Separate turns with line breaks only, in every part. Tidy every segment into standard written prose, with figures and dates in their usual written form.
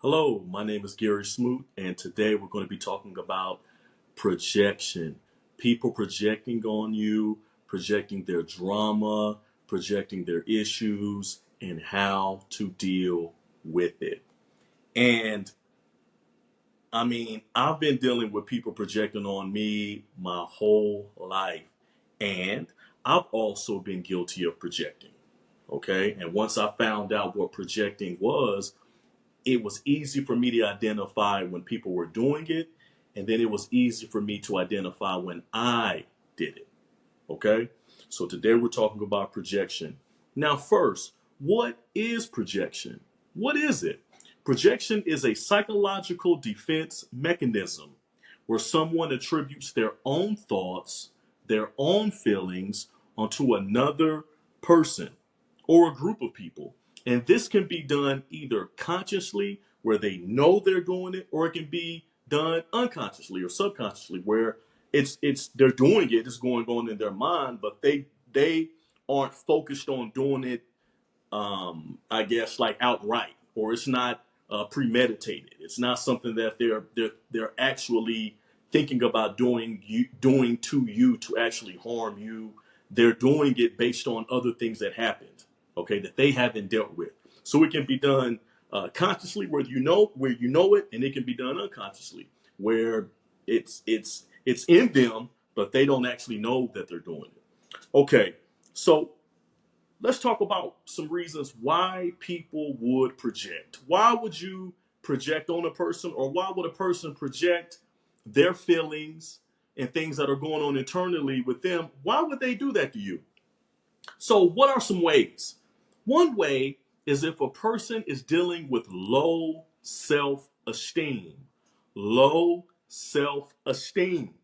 Hello, my name is Gary Smoot, and today we're going to be talking about projection. People projecting on you, projecting their drama, projecting their issues, and how to deal with it. And I've been dealing with people projecting on me my whole life, and I've also been guilty of projecting. Okay. And once I found out what projecting was, it was easy for me to identify when people were doing it, and then it was easy for me to identify when I did it. Okay? So today we're talking about projection. Now, first, what is projection? What is it? Projection is a psychological defense mechanism where someone attributes their own thoughts, their own feelings onto another person or a group of people. And this can be done either consciously, where they know they're doing it, or it can be done unconsciously or subconsciously, where it's they're doing it, it's going on in their mind, but they aren't focused on doing it. I guess like outright, or it's not premeditated. It's not something that they're actually thinking about doing to you to actually harm you. They're doing it based on other things that happened, okay, that they haven't dealt with. So it can be done consciously, where you know it, and it can be done unconsciously, where it's in them, but they don't actually know that they're doing it. Okay, so let's talk about some reasons why people would project. Why would you project on a person, or why would a person project their feelings and things that are going on internally with them? Why would they do that to you? So, what are some ways? One way is if a person is dealing with low self esteem. Low self esteem.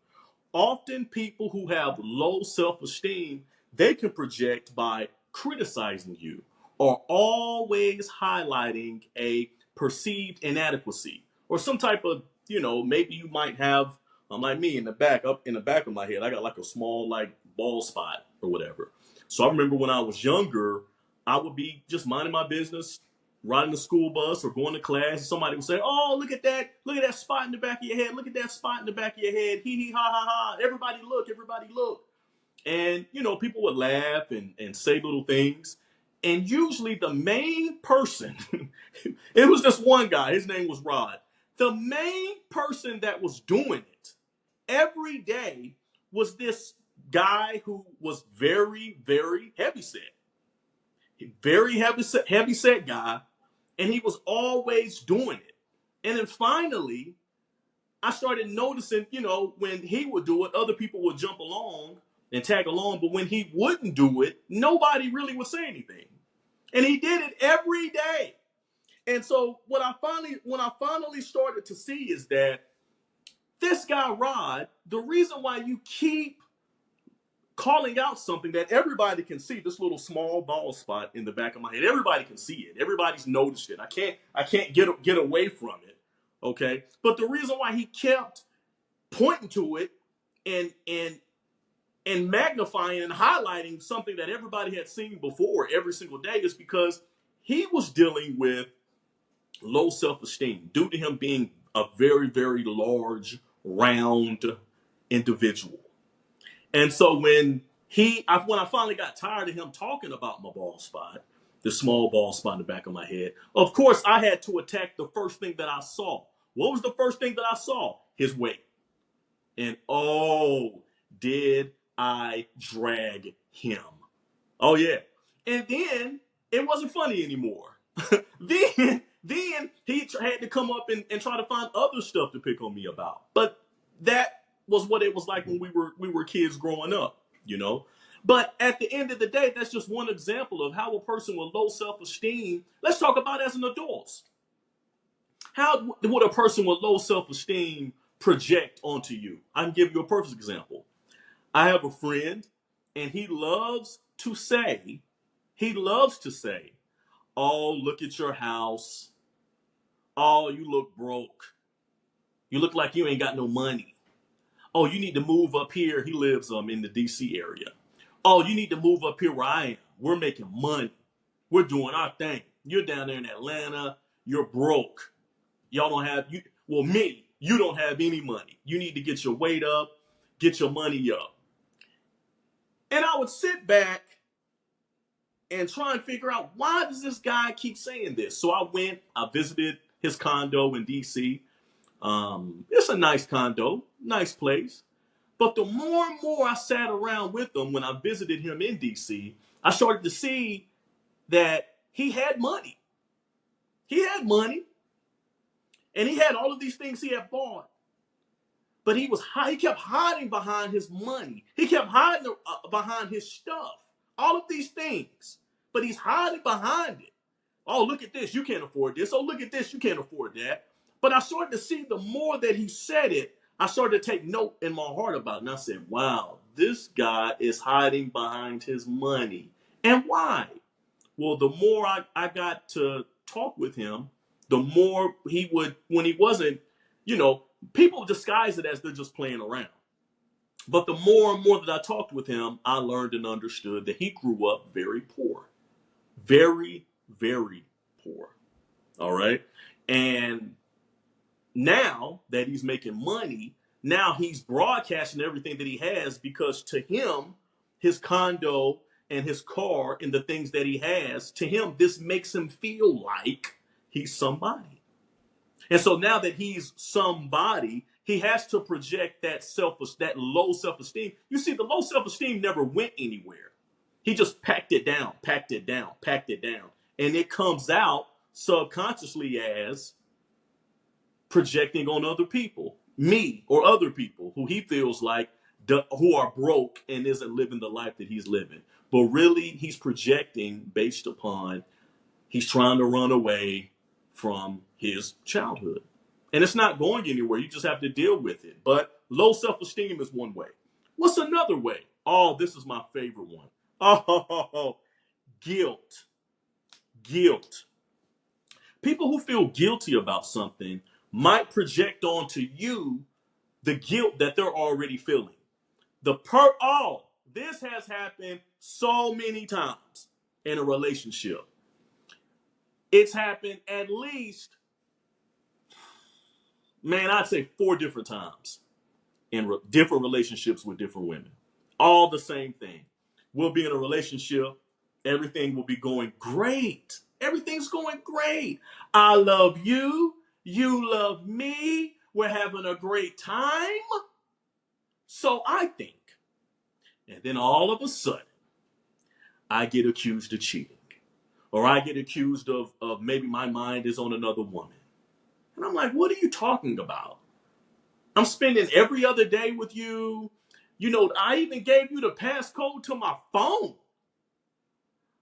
Often people who have low self-esteem, they can project by criticizing you or always highlighting a perceived inadequacy or some type of, maybe you might have, like me, up in the back of my head, I got like a small like bald spot or whatever. So I remember when I was younger, I would be just minding my business, riding the school bus or going to class, and somebody would say, "Oh, look at that spot in the back of your head, look at that spot in the back of your head, hee hee ha ha ha, everybody look." And people would laugh and say little things. And usually the main person, it was just one guy, his name was Rod. The main person that was doing it every day was this guy who was very, very heavy set. Very heavy set guy, and he was always doing it. And then finally, I started noticing, when he would do it, other people would jump along and tag along, but when he wouldn't do it, nobody really would say anything. And he did it every day. And so when I finally started to see is that this guy Rod, the reason why you keep calling out something that everybody can see, this little small bald spot in the back of my head, everybody can see it, everybody's noticed it, I can't get away from it. Okay, but the reason why he kept pointing to it and and magnifying and highlighting something that everybody had seen before every single day is because he was dealing with low self-esteem due to him being a very, very large, round individual. And so when I finally got tired of him talking about my bald spot, the small bald spot in the back of my head, of course I had to attack the first thing that I saw. What was the first thing that I saw? His weight. And oh, did I drag him? Oh yeah. And then it wasn't funny anymore. then he had to come up and try to find other stuff to pick on me about. But that was what it was like when we were kids growing up, you know. But at the end of the day, that's just one example of how a person with low self-esteem, let's talk about as an adult. How would a person with low self-esteem project onto you? I can give you a perfect example. I have a friend, and he loves to say, "Oh, look at your house. Oh, you look broke. You look like you ain't got no money. Oh, you need to move up here." He lives in the DC area. "Oh, you need to move up here where I am. We're making money. We're doing our thing. You're down there in Atlanta. You're broke." Y'all don't have you. Well, me, you don't have any money. You need to get your weight up, get your money up. And I would sit back and try and figure out, why does this guy keep saying this? So I visited his condo in DC. It's a nice condo, nice place. But the more and more I sat around with him when I visited him in DC, I started to see that he had money. He had money, and he had all of these things he had bought. But he kept hiding behind his money. He kept hiding behind his stuff. All of these things. But he's hiding behind it. Oh, look at this. You can't afford this. Oh, look at this. You can't afford that. But I started to see, the more that he said it, I started to take note in my heart about it. And I said, wow, this guy is hiding behind his money. And why? Well, the more I got to talk with him, the more he would, when he wasn't, people disguise it as they're just playing around. But the more and more that I talked with him, I learned and understood that he grew up very poor. Very, very poor. All right. And now that he's making money, now he's broadcasting everything that he has, because to him, his condo and his car and the things that he has, to him, this makes him feel like he's somebody. And so now that he's somebody, he has to project that low self-esteem. You see, the low self-esteem never went anywhere. He just packed it down, packed it down, packed it down. And it comes out subconsciously as projecting on other people, me or other people who he feels like who are broke and isn't living the life that he's living. But really, he's projecting based upon he's trying to run away from his childhood. And it's not going anywhere. You just have to deal with it. But low self-esteem is one way. What's another way? Oh, this is my favorite one. Oh, guilt. Guilt. People who feel guilty about something might project onto you the guilt that they're already feeling. This has happened so many times in a relationship. It's happened at least, man, I'd say 4 different times in different relationships with different women. All the same thing. We'll be in a relationship. Everything will be going great. Everything's going great. I love you. You love me. We're having a great time. So I think. And then all of a sudden, I get accused of cheating. Or I get accused of maybe my mind is on another woman. And I'm like, what are you talking about? I'm spending every other day with you. I even gave you the passcode to my phone.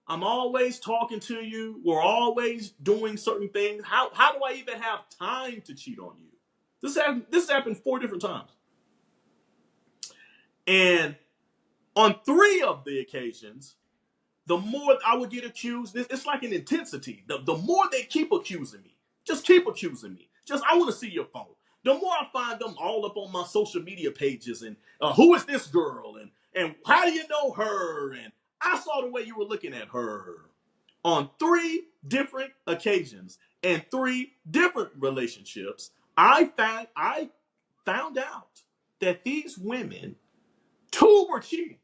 I'm always talking to you. We're always doing certain things. How do I even have time to cheat on you? This happened 4 different times. And on 3 of the occasions, the more I would get accused, it's like an intensity. The more they keep accusing me, just keep accusing me. I want to see your phone. The more I find them all up on my social media pages and who is this girl and how do you know her? And I saw the way you were looking at her. On 3 different occasions and 3 different relationships, I found out that these women, 2 were cheating.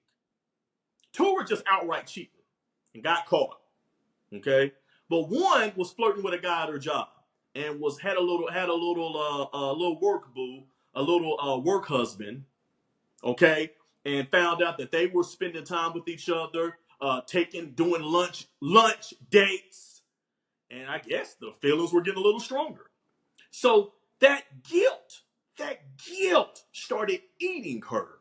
2 were just outright cheating and got caught. Okay, but 1 was flirting with a guy at her job and had a little work boo, a little work husband. Okay, and found out that they were spending time with each other, doing lunch dates, and I guess the feelings were getting a little stronger. So that guilt started eating her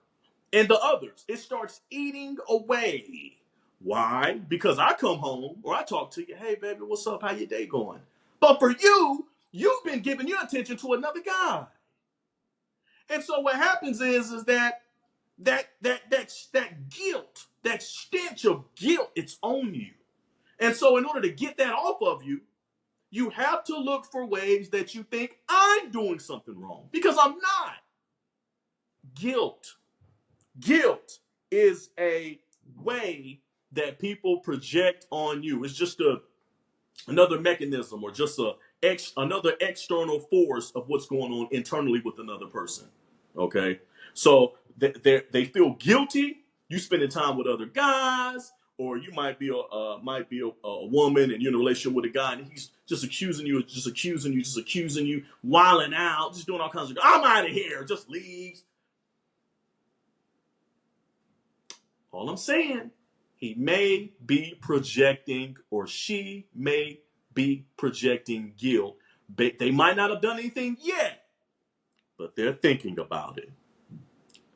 and the others. It starts eating away. Why? Because I come home or I talk to you. Hey, baby, what's up? How your day going? But for you, you've been giving your attention to another guy. And so what happens is that guilt, that stench of guilt, it's on you. And so in order to get that off of you, you have to look for ways that you think I'm doing something wrong because I'm not. Guilt is a way that people project on you. It's just another mechanism or just a another external force of what's going on internally with another person. Okay, so they feel guilty. You spending time with other guys, or you might be a woman and you're in a relationship with a guy and he's just accusing you, wilding out, just doing all kinds of. I'm out of here. Just leaves. All I'm saying, he may be projecting, or she may be projecting guilt. They might not have done anything yet, but they're thinking about it.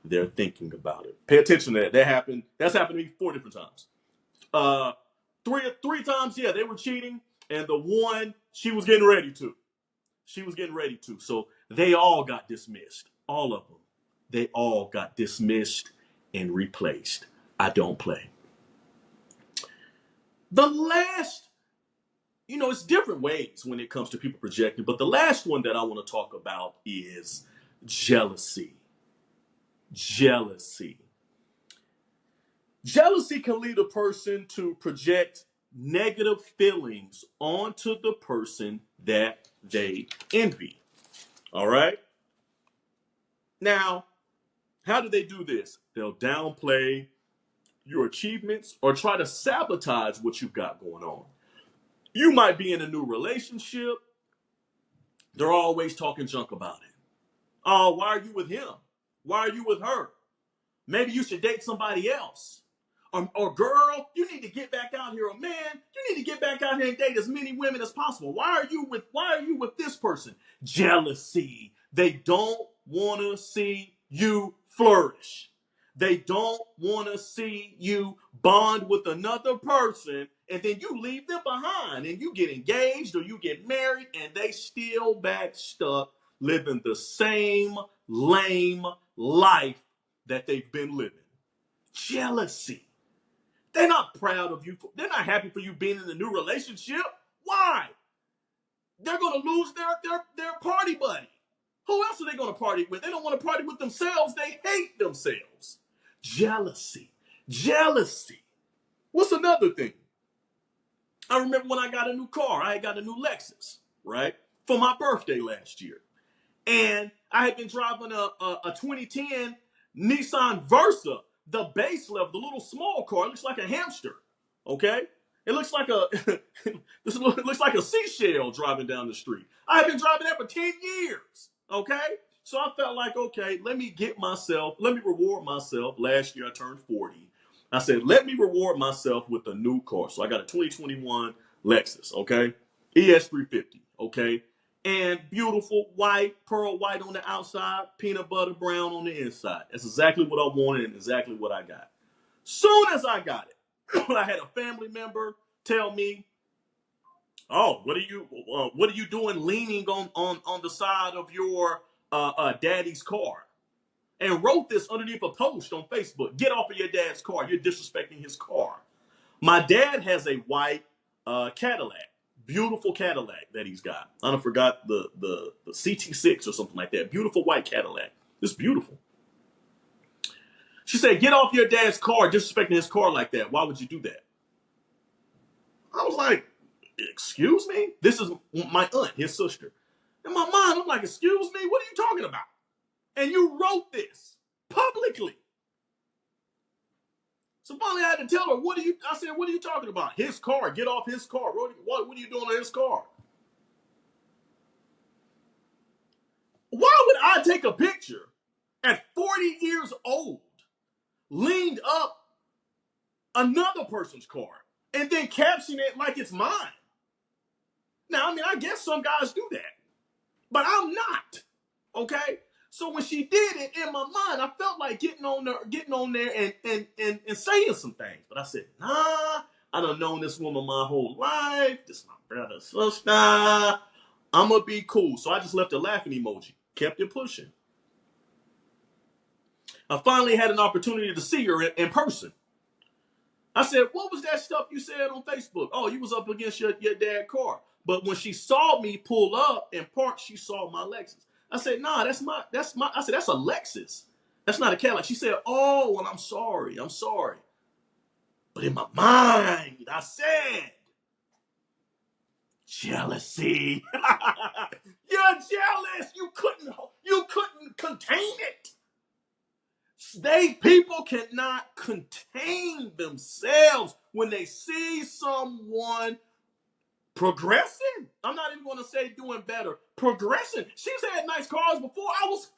They're thinking about it. Pay attention to that. That's happened to me 4 different times. Three times, yeah, they were cheating, and the one she was getting ready to. So they all got dismissed. All of them. They all got dismissed and replaced. I don't play. The last, it's different ways when it comes to people projecting, but the last one that I want to talk about is jealousy. Jealousy can lead a person to project negative feelings onto the person that they envy. All right? Now, how do they do this? They'll downplay your achievements or try to sabotage what you've got going on. You might be in a new relationship. They're always talking junk about it. Oh, why are you with him? Why are you with her? Maybe you should date somebody else. Or girl, you need to get back out here. Or man, you need to get back out here and date as many women as possible. Why are you with this person? Jealousy. They don't want to see you flourish. They don't want to see you bond with another person, and then you leave them behind and you get engaged or you get married and they still back stuck living the same lame life that they've been living. Jealousy. They're not proud of you. They're not happy for you being in a new relationship. Why? They're going to lose their party buddy. Who else are they going to party with? They don't want to party with themselves. They hate themselves. Jealousy. What's another thing? I remember when I got a new car. I got a new Lexus, right? For my birthday last year. And I had been driving a 2010 Nissan Versa, the base level, the little small car. It looks like a hamster, okay? It looks like this looks like a seashell driving down the street. I had been driving that for 10 years, okay? So I felt like, okay, let me reward myself. Last year I turned 40. I said, let me reward myself with a new car. So I got a 2021 Lexus, okay? ES350, okay? And beautiful white, pearl white on the outside, peanut butter brown on the inside. That's exactly what I wanted and exactly what I got. Soon as I got it, I had a family member tell me, "Oh, what are you doing leaning on the side of your daddy's car?" And wrote this underneath a post on Facebook. Get off of your dad's car. You're disrespecting his car. My dad has a white Cadillac. Beautiful Cadillac that he's got. I don't forgot the CT6 or something like that. Beautiful white Cadillac. It's beautiful. She said, get off your dad's car, disrespecting his car like that. Why would you do that? I was like, excuse me? This is my aunt, his sister. In my mind, I'm like, excuse me? What are you talking about? And you wrote this publicly. So finally I had to tell her, I said, what are you talking about? His car, get off his car. What are you doing on his car? Why would I take a picture at 40 years old, leaned up another person's car, and then caption it like it's mine? Now, I mean, I guess some guys do that, but I'm not, okay? So when she did it, in my mind, I felt like getting on there and saying some things. But I said, nah, I done known this woman my whole life. This is my brother's sister. I'm going to be cool. So I just left a laughing emoji. Kept it pushing. I finally had an opportunity to see her in person. I said, what was that stuff you said on Facebook? Oh, you was up against your dad's car. But when she saw me pull up and park, she saw my Lexus. I said, nah, I said, that's a Lexus. That's not a Cadillac. She said, oh, well, I'm sorry. But in my mind, I said, Jealousy. You're jealous. You couldn't contain it. People cannot contain themselves when they see someone progressing. I'm not even going to say doing better. Progressing. She's had nice cars before. I was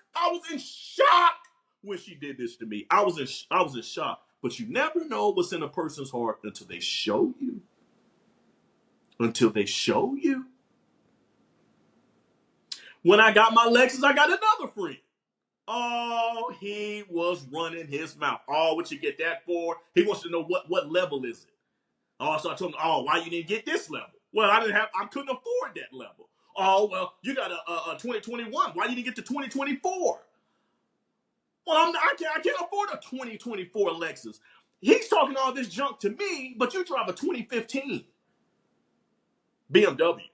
in shock when she did this to me. I was in shock. But you never know what's in a person's heart until they show you. Until they show you. When I got my Lexus, I got another friend. Oh, he was running his mouth. Oh, what you get that for? He wants to know what level is it. Oh, so I told him, oh, why you didn't get this level? Well, I couldn't afford that level. Oh, well, you got a 2021. Why you didn't get to 2024? Well, I can't afford a 2024 Lexus. He's talking all this junk to me, but you drive a 2015 BMW.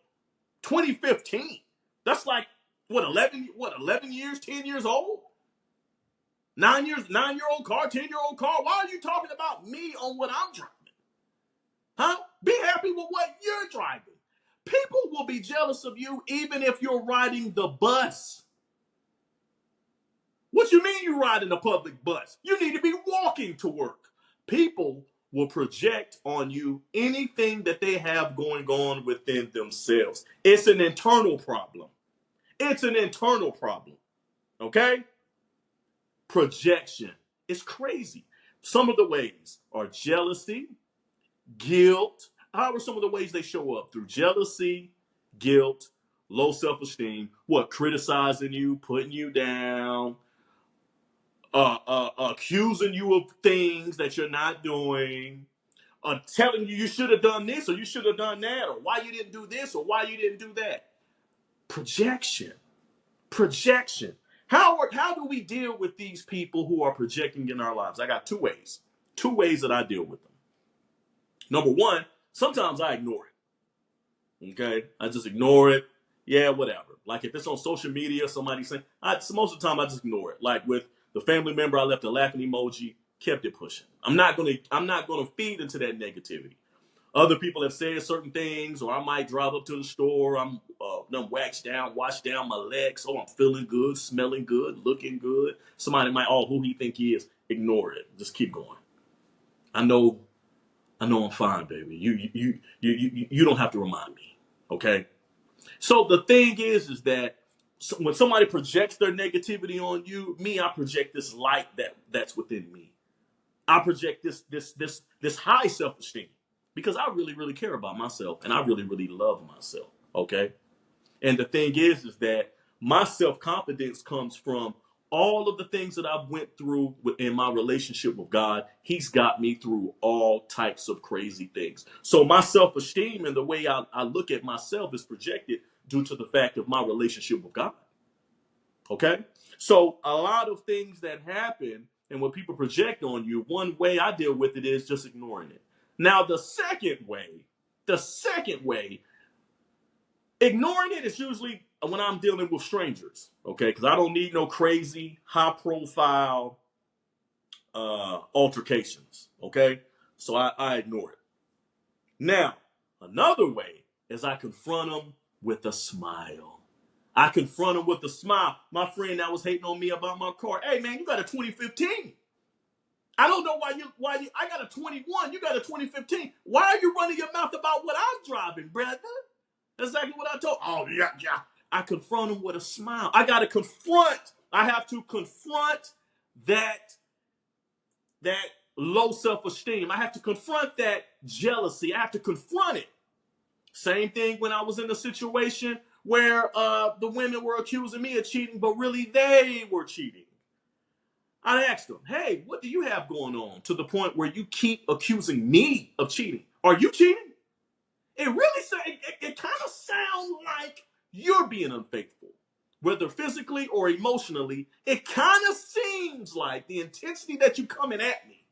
2015. That's like, 11 years, 10 years old? 9-year-old car, 10-year-old car. Why are you talking about me on what I'm driving? Huh? Be happy with what you're driving. People will be jealous of you even if you're riding the bus. What you mean you ride in a public bus? You need to be walking to work. People will project on you anything that they have going on within themselves. It's an internal problem. It's an internal problem. Okay? Projection. It's crazy. Some of the ways are jealousy, guilt. How are some of the ways they show up? Through jealousy, guilt, low self-esteem, criticizing you, putting you down, accusing you of things that you're not doing, telling you should have done this or you should have done that, or why you didn't do this or why you didn't do that. Projection. How do we deal with these people who are projecting in our lives? I got two ways that I deal with them. Number one, sometimes I ignore it. Okay, I just ignore it. Yeah, whatever. Like if it's on social media, somebody saying, most of the time I just ignore it. Like with the family member, I left a laughing emoji, kept it pushing. I'm not gonna feed into that negativity. Other people have said certain things, or I might drive up to the store. I'm done wash down my legs. Oh, I'm feeling good, smelling good, looking good. Somebody might, who he think he is? Ignore it. Just keep going. I know I'm fine, baby. You don't have to remind me. Okay. So the thing is that when somebody projects their negativity on you, I project this light that's within me. I project this high self-esteem because I really, really care about myself and I really, really love myself. Okay. And the thing is that my self-confidence comes from all of the things that I've went through in my relationship with God. He's got me through all types of crazy things. So my self-esteem and the way I look at myself is projected due to the fact of my relationship with God. Okay. So a lot of things that happen and when people project on you, one way I deal with it is just ignoring it. Now, the second way, ignoring it is usually when I'm dealing with strangers, okay? Because I don't need no crazy, high-profile altercations, okay? So I ignore it. Now, another way is I confront them with a smile. I confront them with a smile. My friend that was hating on me about my car. Hey, man, you got a 2015. I don't know why you. I got a 21. You got a 2015. Why are you running your mouth about what I'm driving, brother? That's exactly what I told. Oh yeah. I confront him with a smile. I have to confront that low self-esteem. I have to confront that jealousy. I have to confront it. Same thing when I was in a situation where the women were accusing me of cheating, but really they were cheating. I asked them, hey, what do you have going on to the point where you keep accusing me of cheating? Are you cheating? It really it kind of sounds like you're being unfaithful, whether physically or emotionally. It kind of seems like the intensity that you're coming at me.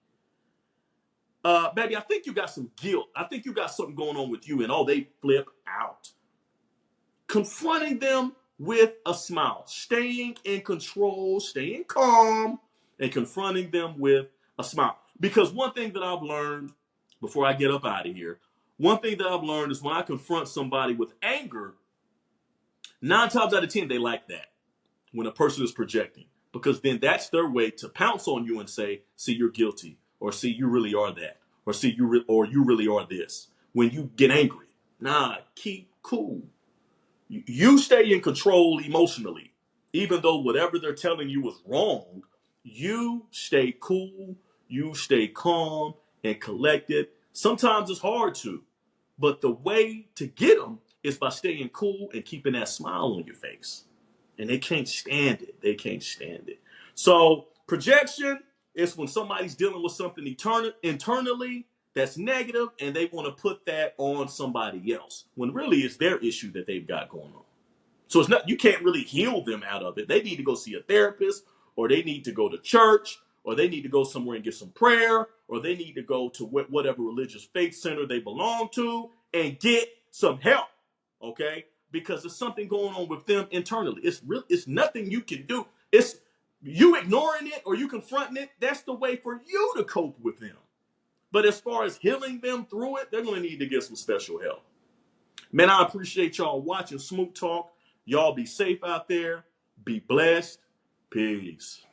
Baby, I think you got some guilt. I think you got something going on with you, and they flip out. Confronting them with a smile, staying in control, staying calm, and confronting them with a smile. Because one thing that I've learned before I get up out of here, One thing that I've learned is when I confront somebody with anger, 9 times out of 10, they like that when a person is projecting, because then that's their way to pounce on you and say, see, you're guilty, or see, you really are that, or see, you really are this. When you get angry, nah, keep cool. You stay in control emotionally, even though whatever they're telling you is wrong. You stay cool, you stay calm and collected. Sometimes it's hard to, but the way to get them is by staying cool and keeping that smile on your face. And they can't stand it. They can't stand it. So projection is when somebody's dealing with something internally that's negative, and they want to put that on somebody else when really it's their issue that they've got going on. So it's not, you can't really heal them out of it. They need to go see a therapist, or they need to go to church, or they need to go somewhere and get some prayer, or they need to go to whatever religious faith center they belong to and get some help. Okay? Because there's something going on with them internally. It's nothing you can do. It's you ignoring it or you confronting it. That's the way for you to cope with them. But as far as healing them through it, they're going to need to get some special help. Man, I appreciate y'all watching Smoot Talk. Y'all be safe out there. Be blessed. Peace.